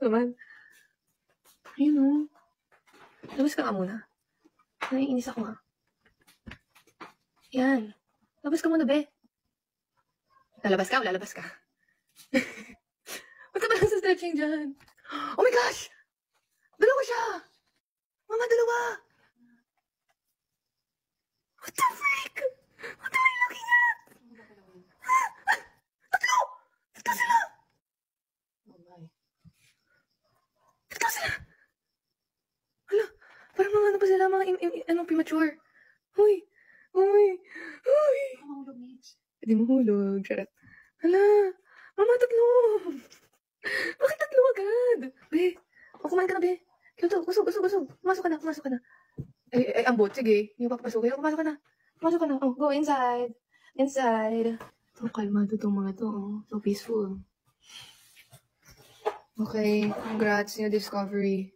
Naman. Ayun o. Labas ka nga muna. Naiinis ako ha. Yan. Labas ka muna, be. Lalabas ka o lalabas ka? Ba't ka ba lang sa stretching dyan? Oh my gosh! Dalawa siya! Mama, dalawa! What the freak? What are you looking at? Tatlo! Tatlo sila! Tatlo sila! Hala, parang mga ano pa sila, mga anong premature. Huy! Huy! Huy! Hindi mo hulog. Charot. Hala! Mama, tatlo! Bakit tatlo agad? Be, kumain ka na, be. Kyoto, usog. Pumasok ka na. Ambot, sige. Hindi mo papapasukin. Pumasok ka na. Oh, go inside. Oh, kalmado tong mga to. Oh. So peaceful. Okay, congrats, new discovery.